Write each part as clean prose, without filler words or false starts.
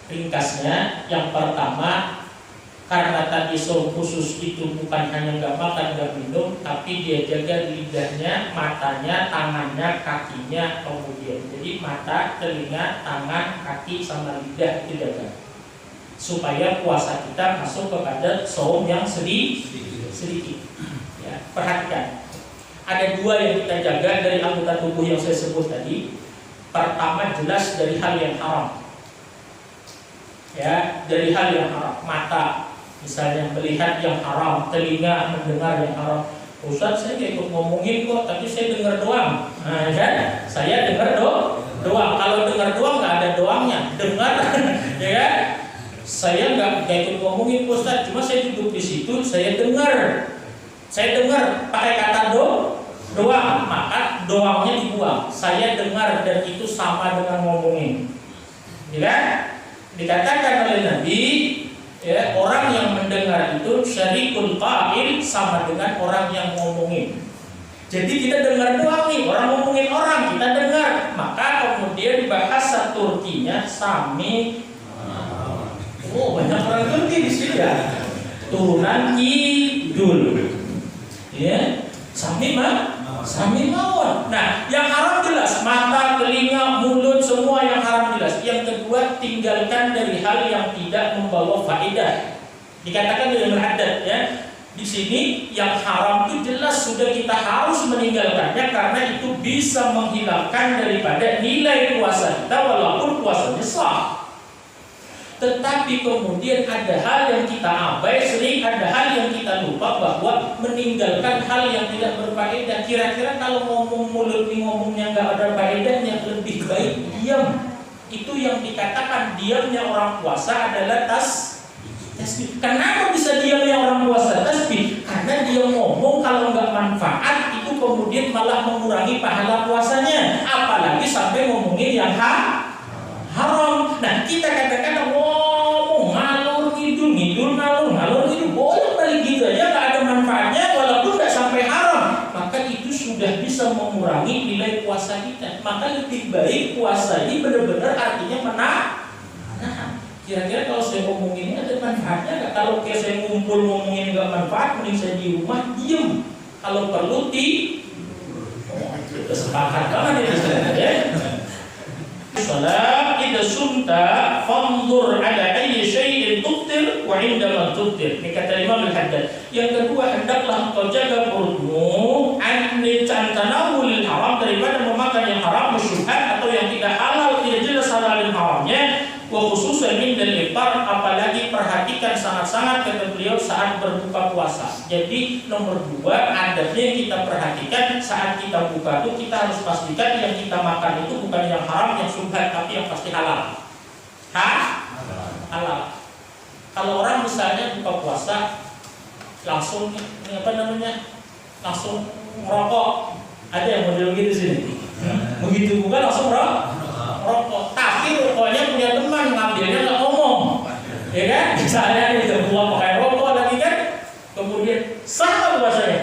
Ringkasnya, yang pertama, karena tadi saum khusus itu bukan hanya nggak makan nggak minum, tapi dia jaga lidahnya, matanya, tangannya, kakinya, kemudian jadi mata, telinga, tangan, kaki sama lidah itu jaga supaya puasa kita masuk kepada saum yang sedikit. Ya, perhatikan, ada dua yang kita jaga dari anggota tubuh yang saya sebut tadi. Pertama, jelas dari hal yang haram. Ya, dari hal yang haram, mata misalnya melihat yang haram, telinga mendengar yang haram. Ustaz, saya ikut ngomongin kok, tapi saya dengar doang. Nah, kan? Saya dengar doang. Kalau dengar doang nggak ada doangnya, dengar, ya kan? Saya nggak ikut ngomongin Ustaz, cuma saya duduk di situ, saya dengar pakai kata doang, maka doangnya dibuang. Saya dengar dan itu sama dengan ngomongin, ya kan? Dikatakan oleh Nabi, ya, orang yang mendengar itu syarikul qa'il, sama dengan orang yang ngomongin. Jadi kita dengar doang nih, orang ngomongin orang, kita dengar. Maka kemudian bahasa Turkinya sami. Oh, banyak orang Turki di sini ya. Turunan kidul. Ya, sami mawon. Nah, yang haram jelas, mata, telinga, mulut, semua yang haram jelas. Yang kedua, tinggalkan dari hal yang tidak membawa faedah. Dikatakan dengan beradat, ya. Di sini yang haram itu jelas sudah kita harus meninggalkannya karena itu bisa menghilangkan daripada nilai puasa kita walaupun puasanya sah. Tetapi kemudian ada hal yang kita abai, sering ada hal yang kita lupa bahwa meninggalkan hal yang tidak berfaedah. Kira-kira kalau ngomong mulut nih ngomongnya nggak ada faedahnya, lebih baik diam. Itu yang dikatakan diamnya orang puasa adalah tasbih. Kenapa bisa diamnya orang puasa tasbih? Karena dia ngomong kalau nggak manfaat itu kemudian malah mengurangi pahala puasanya. Apalagi sampai ngomongin yang haram. Nah, kita katakan ngomong ngalur ngidul boleh balik gitu aja, nggak ada manfaatnya walaupun nggak sampai haram, maka itu sudah bisa mengurangi nilai puasa kita. Maka lebih baik puasa ini benar-benar artinya menahan. Kira-kira kalau saya ngomong ini ada manfaatnya nggak? Kalau kayak saya ngumpul ngomongin nggak manfaat, mending saya di rumah diem. Kalau perlu sepakat banget ya. Salat idza sumta fanzur ala ayyi syai'in tuftir wa 'indama tuftir. Ini kata Imam Al-Haddad. Yang kedua, hendaklah engkau jaga perutmu an tanawulil haram, daripada memakan yang haram, syubhat atau yang tidak halal, tidak jelas halal dan haramnya. Wa khususan indal iftar, apalagi perhatikan sangat-sangat kata beliau saat berbuka puasa. Jadi nomor 2, adabnya yang kita perhatikan saat kita buka itu kita harus pastikan yang kita makan itu bukan yang haram, yang syubhat, tapi yang pasti halal. Halal. Kalau orang misalnya buka puasa langsung langsung merokok, ada yang model gitu sini. Begitu buka langsung rokok, tapi rokoknya punya teman, ngambilnya nggak ngomong, ya kan? Misalnya itu buang pakai rokok lagi kan, kemudian sah nggak puasanya?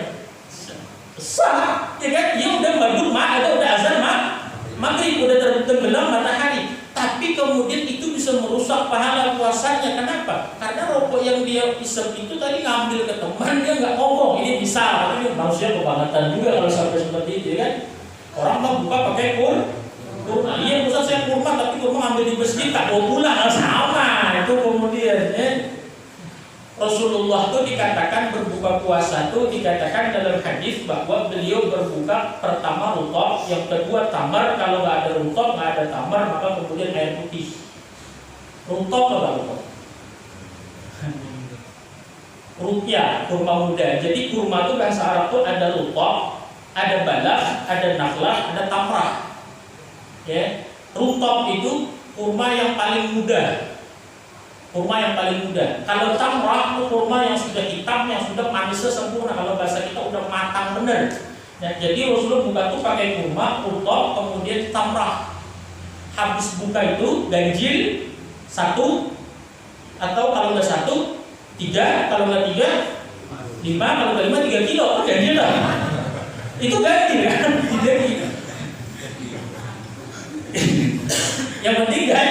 Sah, ya kan? Dia udah udah azan maghrib, udah tenggelam matahari, tapi kemudian itu bisa merusak pahala puasanya. Kenapa? Karena rokok yang dia isep itu tadi ngambil ke teman, dia nggak ngomong. Ini bisa, tapi manusia kebangetan juga kalau sampai seperti itu, ya kan? Orang mau buka pakai kurma. Iya, Ustaz, saya kurma, tapi kurma ambil di masjid, tak bawa pulang, sama. Itu kemudian Rasulullah itu dikatakan berbuka puasa itu dikatakan dalam hadis bahwa beliau berbuka pertama rutab, yang kedua tamar. Kalau nggak ada rutab, nggak ada tamar, maka kemudian air putih. Rutab apa rutab? Ruqyah, kurma muda. Jadi kurma itu bahasa Arab itu ada rutab, ada balagh, ada nakhlah, ada tamrah. Ya, rutab itu kurma yang paling muda. Kalau tamrah itu kurma yang sudah hitam, yang sudah manisnya sempurna. Kalau bahasa kita udah matang bener. Ya, jadi Rasulullah buka itu pakai kurma, rutab, kemudian tamrah. Habis buka itu ganjil 1, atau kalau nggak 1, 3, kalau nggak 3, 5, kalau nggak 5, 3 kilo. Ganjil lah. Itu ganjil kan? 3 kilo. Yang penting kan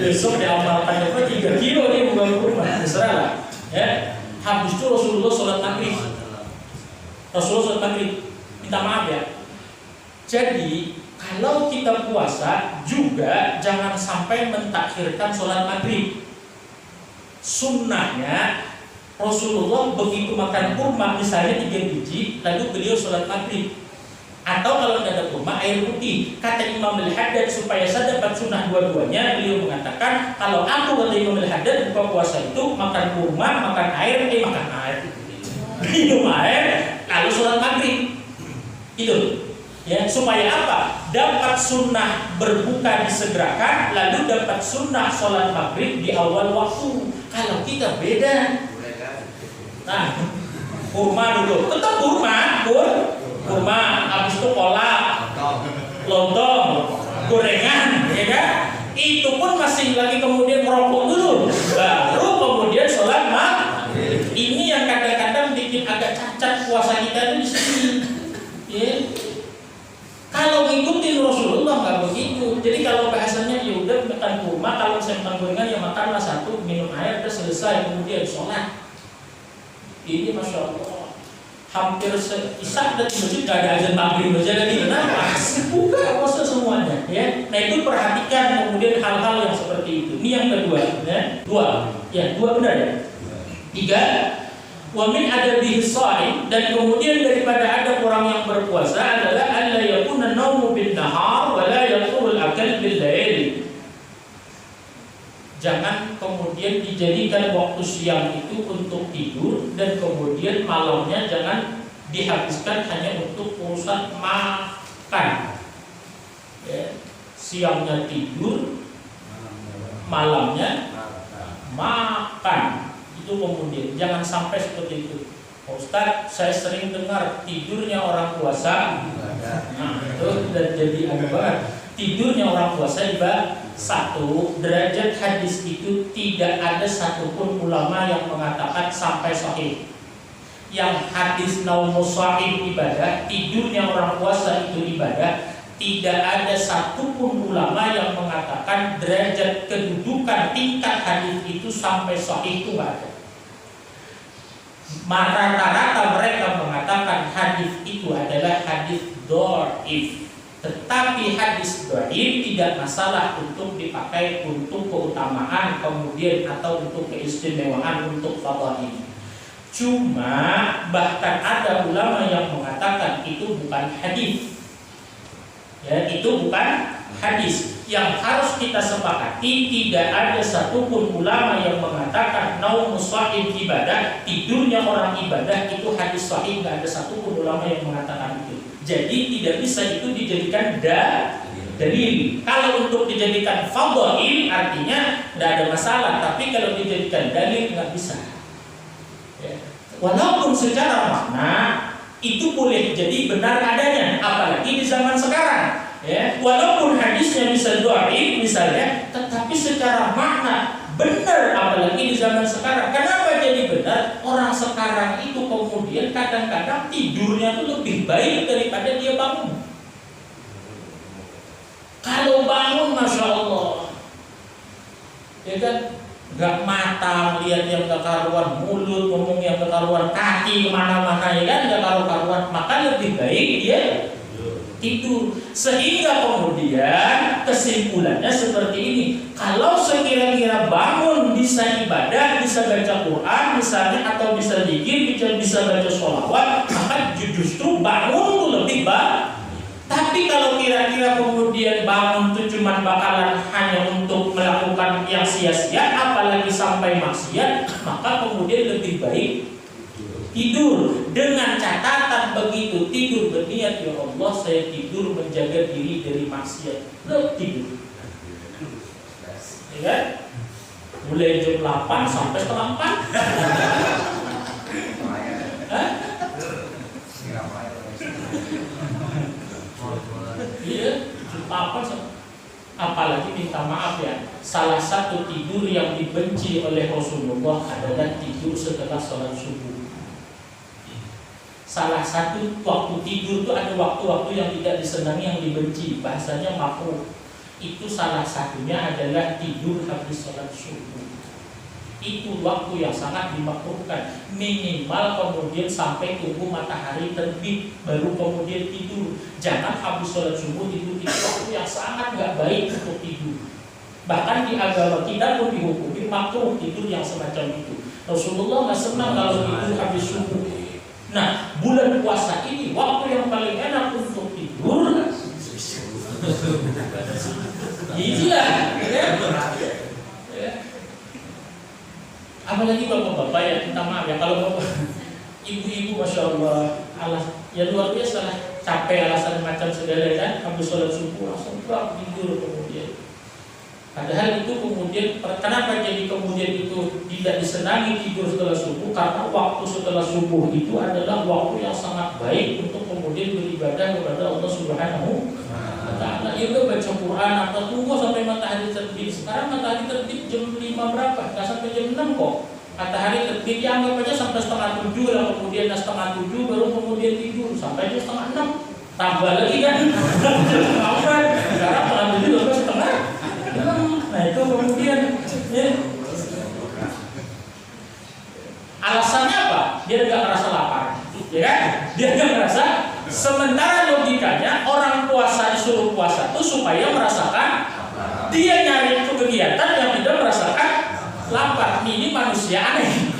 Besok diamalkan apa 3 kilo nih bukan kurma, terserah lah. Ya, habis itu Rasulullah sholat maghrib. Minta maaf ya. Jadi kalau kita puasa juga jangan sampai mentakhirkan sholat maghrib. Sunnahnya Rasulullah begitu makan kurma misalnya 3 biji, lalu beliau sholat maghrib. Atau kalau tidak ada kurma, air putih. Kata Imam Al-Haddad supaya saya dapat sunnah dua-duanya, beliau mengatakan kalau aku kata Imam Al-Haddad buka puasa itu makan kurma, makan air, minum air, lalu sholat maghrib. Itu ya, supaya apa? Dapat sunnah berbuka disegerakan, lalu dapat sunnah sholat maghrib di awal waktu. Kalau kita beda. Nah, kurma dulu, tetap kurma, habis itu kolak, lontong, gorengan, ya kan? Itu pun masih lagi kemudian merokok dulu, baru kemudian sholat maghrib. Ini yang kadang-kadang bikin agak cacat puasa kita di sini. Ya. Kalau ngikutin Rasulullah nggak begitu. Jadi kalau bahasanya ya udah makan kurma, kalau saya makan gorengan ya makanlah satu, minum air, udah selesai, kemudian sholat. Ini masya Allah. Hampir isak dan masjid gak ada azan maghrib aja lagi. Kenapa? Buka puasa semuanya. Ya. Nah itu perhatikan kemudian hal-hal yang seperti itu. Ini yang kedua. Ya. Dua benar ya. 3. Wa min adabihi shaim, dan kemudian daripada ada orang yang berpuasa adalah alla yakuna naumu bin nahar wa la yaqul akal bil lail. Jangan kemudian dijadikan waktu siang itu untuk tidur dan kemudian malamnya jangan dihabiskan hanya untuk urusan makan. Ya. Siangnya tidur, malamnya makan. Itu kemudian jangan sampai seperti itu. Ustaz, saya sering dengar tidurnya orang puasa. Nah, itu dan jadi agak tidurnya orang puasa ibarat 1 derajat hadis itu tidak ada satupun ulama yang mengatakan sampai sahih. Yang hadis naumus sahih ibadah, tidurnya orang puasa itu ibadah, tidak ada satupun ulama yang mengatakan derajat kedudukan tingkat hadis itu sampai sahih, itu nggak ada. Rata-rata mereka mengatakan hadis itu adalah hadis dhaif. Tetapi hadis dhaif tidak masalah untuk dipakai untuk keutamaan kemudian atau untuk keistimewaan untuk fadhail. Cuma bahkan ada ulama yang mengatakan itu bukan hadis. Ya, itu bukan hadis. Yang harus kita sepakati, tidak ada satupun ulama yang mengatakan naumus shaim ibadah, tidurnya orang ibadah itu hadis sahih, tidak ada satupun ulama yang mengatakan itu. Jadi tidak bisa itu dijadikan dalil. Kalau untuk dijadikan fadhail artinya tidak ada masalah, tapi kalau dijadikan dalil nggak bisa. Ya. Walaupun secara makna itu boleh jadi benar adanya, apalagi di zaman sekarang. Ya, walaupun hadisnya bisa dhaif misalnya, tetapi secara makna benar, apalagi di zaman sekarang. Kenapa jadi benar? Orang sekarang itu kemudian kadang-kadang tidurnya itu lebih baik daripada dia bangun. Kalau bangun, masya Allah, ya kan, nggak mata lihat yang nggak karuan, mulut ngomong yang nggak karuan, kaki kemana-mana, ya kan, nggak karuan, maka lebih baik dia tidur. Sehingga kemudian kesimpulannya seperti ini. Kalau sekira-kira bangun bisa ibadah, bisa baca Quran misalnya, atau bisa zikir, bisa baca sholawat, maka justru bangun itu lebih baik. Tapi kalau kira-kira kemudian bangun itu cuma bakalan hanya untuk melakukan yang sia-sia, apalagi sampai maksiat, maka kemudian lebih baik tidur. Dengan catatan begitu tidur berniat, ya Allah saya tidur menjaga diri dari maksiat, tidur. Ya kan? Mulai jam 8 sampai setengah 4. Iya, jam 8. Apalagi minta maaf ya, salah satu tidur yang dibenci oleh Rasulullah adalah tidur setelah sholat subuh. Salah satu waktu tidur itu ada waktu-waktu yang tidak disenangi, yang dibenci, bahasanya makruh. Itu salah satunya adalah tidur habis sholat subuh. Itu waktu yang sangat dimakruhkan. Minimal kemudian sampai tunggu matahari terbit baru kemudian tidur. Jangan habis sholat subuh tidur, itu waktu yang sangat nggak baik untuk tidur. Bahkan di agama kita pun dihukumi makruh tidur yang semacam itu. Rasulullah nggak senang kalau tidur habis subuh. Nah, bulan puasa ini waktu yang paling enak untuk tidur. Itulah, ya. Apalagi bapak-bapak ya, minta maaf ya kalau bapak, ibu-ibu masya Allah, ya luar biasa lah, capek alasan macam segala kan, habis sholat subuh langsung tidur kemudian. Padahal itu kemudian, kenapa jadi kemudian itu tidak disenangi tidur setelah subuh? Karena waktu setelah subuh itu adalah waktu yang sangat baik untuk kemudian beribadah kepada Allah Subhanahu wa Ta'ala. Ya udah baca Quran atau tunggu sampai matahari terbit. Sekarang matahari terbit jam 5 berapa? Nggak sampai jam 6 kok. Matahari terbit ya anggap aja sampai setengah 7 lah, kemudian setengah 7 baru kemudian tidur sampai jam setengah 6. Tambah lagi kan? Sekarang setengah 7 sampai setengah. Nah itu kemudian ya. Alasannya apa? Dia nggak merasa lapar, ya kan? Dia nggak merasa. Sementara logikanya orang puasa disuruh puasa itu supaya merasakan. Dia nyari kegiatan yang tidak merasakan lapar. Ini manusia aneh,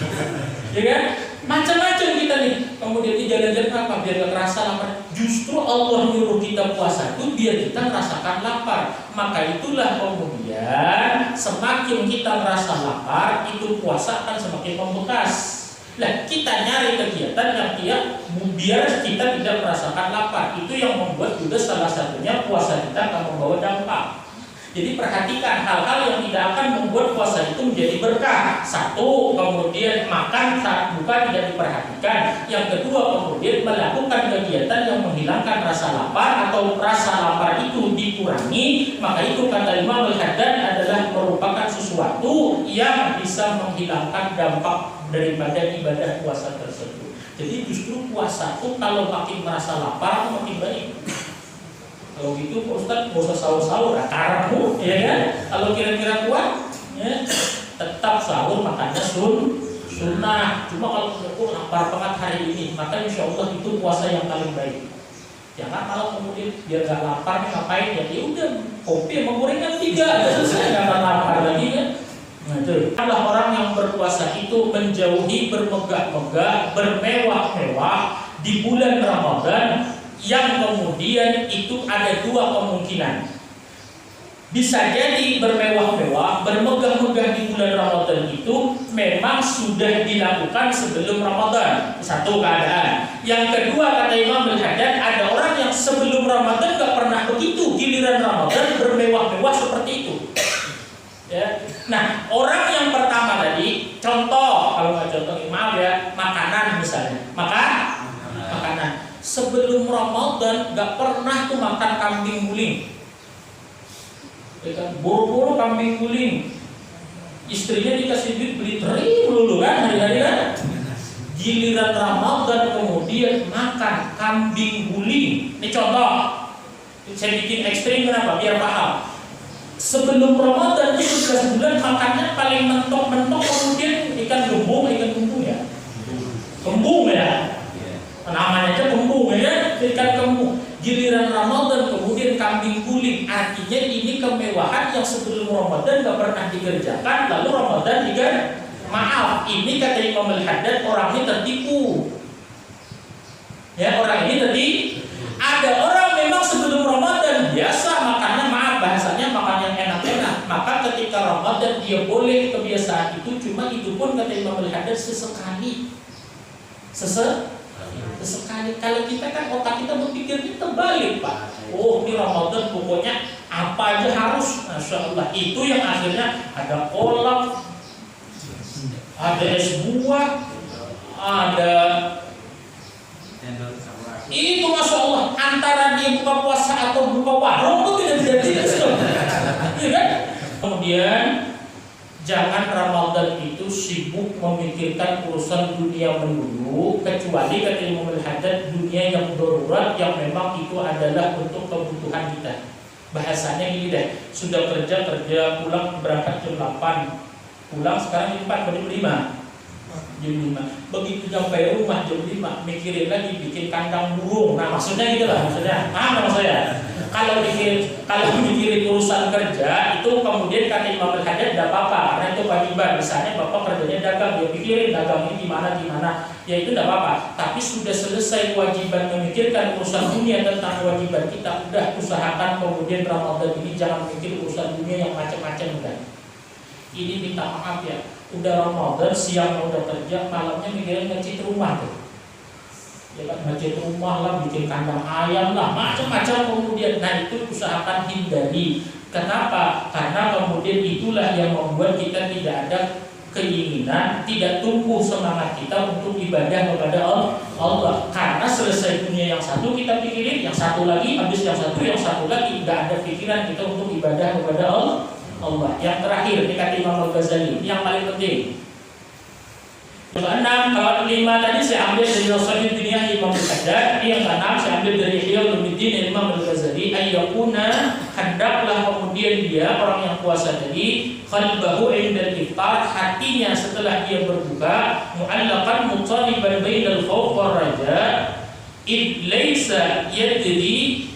ya kan? Macam-macam kita nih. Kemudian di jalan-jalan apa? Biar nggak terasa lapar. Justru Allah nyuruh kita puasa itu biar kita merasakan lapar. Maka itulah kemudian semakin kita merasa lapar, itu puasa akan semakin membekas. Nah, kita nyari kegiatan yang biar kita tidak merasakan lapar. Itu yang membuat juga salah satunya puasa kita akan membawa dampak. Jadi perhatikan hal-hal yang tidak akan membuat puasa itu menjadi berkah. Satu, kemudian makan saat buka tidak diperhatikan. Yang kedua, kemudian melakukan kegiatan yang menghilangkan rasa lapar atau rasa lapar itu dikurangi. Maka itu kata Imam Al-Haddad adalah merupakan sesuatu yang bisa menghilangkan dampak daripada ibadah puasa tersebut. Jadi justru puasa itu kalau makin merasa lapar makin baik. Kalau gitu Pak Ustadz nggak usah sahur-sahur, karemu, ya kan? Kalau kira-kira kuat, ya, tetap sahur makannya sunnah. Cuma kalau lapar banget hari ini, maka insya Allah itu puasa yang paling baik. Jangan kalau kemudian biar nggak lapar ngapain ya? Ya udah kopi sama gorengan 3, selesai nggak akan lapar lagi ya. Nah itu adalah orang yang berpuasa itu menjauhi bermegah-megah, bermewah-mewah di bulan Ramadan. Yang kemudian itu ada dua kemungkinan. Bisa jadi bermewah-mewah, bermegah-megah di bulan Ramadan itu memang sudah dilakukan sebelum Ramadan. Satu keadaan. Yang kedua kata Imam Al-Haddad, ada orang yang sebelum Ramadan gak pernah begitu, giliran Ramadan bermewah-mewah seperti itu. Ya. Nah, orang yang pertama tadi, contoh, kalau nggak contoh, maaf ya, makanan misalnya, makanan. Sebelum Ramadan gak pernah tuh makan kambing guling, ya kan? Buru-buru kambing guling, istrinya dikasih duit beli teri dulu kan hari-hari kan. Giliran Ramadan kemudian makan kambing guling. Ini contoh, saya bikin ekstrim kenapa? Biar paham. Sebelum Ramadan itu 11 bulan makannya paling mentok-mentok kemudian ikan gembung ya, kembung ya. Namanya aja kembung ya, ikan kembung. Giliran Ramadan kemudian kambing guling. Artinya ini kemewahan yang sebelum Ramadan gak pernah dikerjakan, lalu Ramadan juga maaf. Ini kata Imam Al-Haddad orang ini tertipu. Ya, orang ini tadi ada orang memang sebelum Ramadan biasa makannya maaf bahasanya makan yang enak-enak. Maka ketika Ramadan dia boleh kebiasaan itu, cuma itu pun kata Imam Al-Haddad sesekali. Sesekali. Kalau kita kan otak kita berpikirnya terbalik Pak. Oh ini Ramadan pokoknya apa aja harus, Masya Allah. Itu yang akhirnya ada kolak, ada es buah, ada itu Masya Allah. Antara dia buka puasa atau buka warung itu tidak jelas tuh. Iya kan? Kemudian jangan Ramadan itu sibuk memikirkan urusan dunia melulu, kecuali kata Imam Al-Haddad dunia yang darurat yang memang itu adalah untuk kebutuhan kita. Bahasanya gini deh, sudah kerja pulang berangkat jam 8, pulang sekarang jam 4 jam 5. Jam 5. Begitu sampai rumah jam 5 mikirin lagi bikin kandang burung. Nah, maksudnya gitu lah, maksudnya. Paham maksud saya? Kalau mikirin urusan kerja itu kemudian kata Imam Al-Haddad tidak apa-apa karena itu kewajiban. Misalnya Bapak kerjanya dagang, dia pikirin dagang ini gimana, ya itu tidak apa-apa. Tapi sudah selesai kewajiban memikirkan urusan dunia tentang kewajiban kita, udah usahakan kemudian Ramadan ini jangan mikir urusan dunia yang macam-macam udah. Ini minta maaf ya, udah Ramadan siang udah kerja, malamnya mikirin ngecit rumah tuh. Ya kan, ngecit rumah lah, bikin kandang ayam lah, macam-macam kemudian. Nah itu usahakan hindari. Kenapa? Karena kemudian itulah yang membuat kita tidak ada keinginan, tidak tumbuh semangat kita untuk ibadah kepada Allah. Karena selesai dunia yang satu kita pikirin, yang satu lagi, habis yang satu lagi, tidak ada pikiran kita untuk ibadah kepada Allah. Yang terakhir, kata Imam Al-Ghazali, yang paling penting. Yang keenam, kalau 5 tadi saya ambil dari Rasulullah Dunia Imam Al-Haddad. Yang keenam saya ambil dari Ihya Ulumuddin Imam Al-Ghazali. Ayyakuna, hendaklah kemudian dia orang yang puasa tadi qalbahu indal iftar, hatinya setelah dia berbuka mu'allaqan muttaliban bainal khawf war raja, id laisa yadri,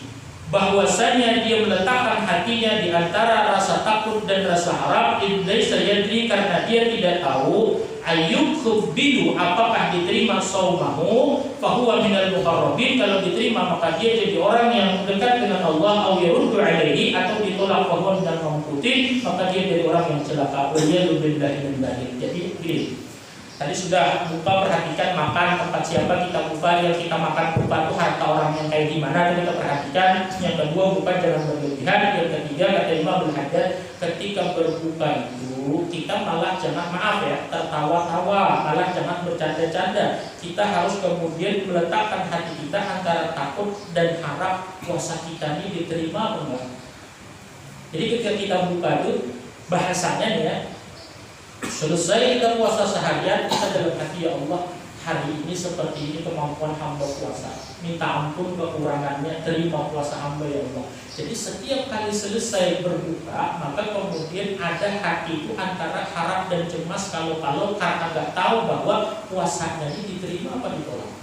bahwasanya dia meletakkan hatinya di antara rasa takut dan rasa harap. Id laisa yadri, karena dia tidak tahu ayyukbilu, apakah diterima saumahu, fahuwa minal muqarrabin, kalau diterima maka dia jadi orang yang dekat dengan Allah, au yaruddu alaihi, atau ditolak fahuwa minal mamqutin, maka dia jadi orang yang celaka. Waliyadu billahi min dzalik. Jadi begini, tadi sudah buka, perhatikan makan tempat siapa kita buka, yang kita makan buka itu harta orang yang kayak gimana, kita perhatikan. Yang kedua, buka jangan berlebihan. Yang ketiga, kata Imam Al-Haddad, ketika berbuka itu kita malah jangan, maaf ya, tertawa-tawa, malah jangan bercanda-canda. Kita harus kemudian meletakkan hati kita antara takut dan harap puasa kita ini diterima atau enggak. Jadi ketika kita buka itu bahasanya ya, selesai kita puasa seharian, kita dalam hati, ya Allah, hari ini seperti ini kemampuan hamba puasa, minta ampun kekurangannya, terima puasa hamba ya Allah. Jadi setiap kali selesai berbuka, maka kemudian ada hati itu antara harap dan cemas, kalau karena nggak tahu bahwa puasanya ini diterima apa ditolak.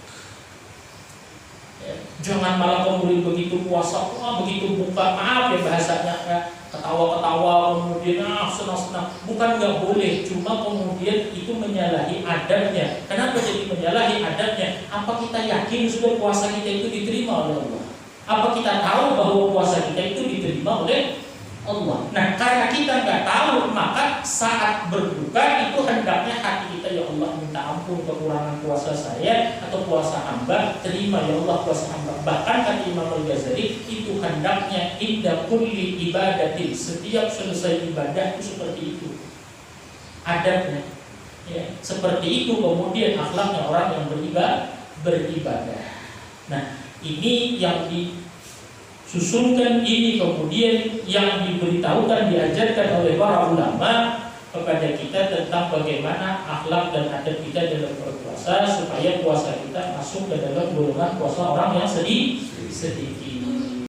Ya, jangan malah kemudian begitu puasa, begitu buka, maaf ya bahasanya ya, ketawa-ketawa, kemudian senang-senang. Bukan nggak boleh, cuma kemudian itu menyalahi adabnya. Kenapa jadi menyalahi adabnya? Apa kita yakin sudah puasa kita itu diterima oleh Allah? Apa kita tahu bahwa puasa kita itu diterima oleh Allah? Nah, karena kita nggak tahu, maka saat berbuka itu hendaknya hati kita, ya Allah, minta ampun kekurangan puasa saya atau puasa hamba, terima ya Allah puasa hamba. Bahkan kata Imam Al-Ghazali, itu hendaknya inda kulli ibadatin, setiap selesai ibadah itu seperti itu adabnya. Ya, seperti itu kemudian akhlaknya orang yang beribadah. Nah, ini yang disusunkan, ini kemudian yang diberitahukan, diajarkan oleh para ulama kepada kita tentang bagaimana akhlak dan adab kita dalam berpuasa, supaya puasa kita masuk ke dalam golongan puasa orang yang sedikit.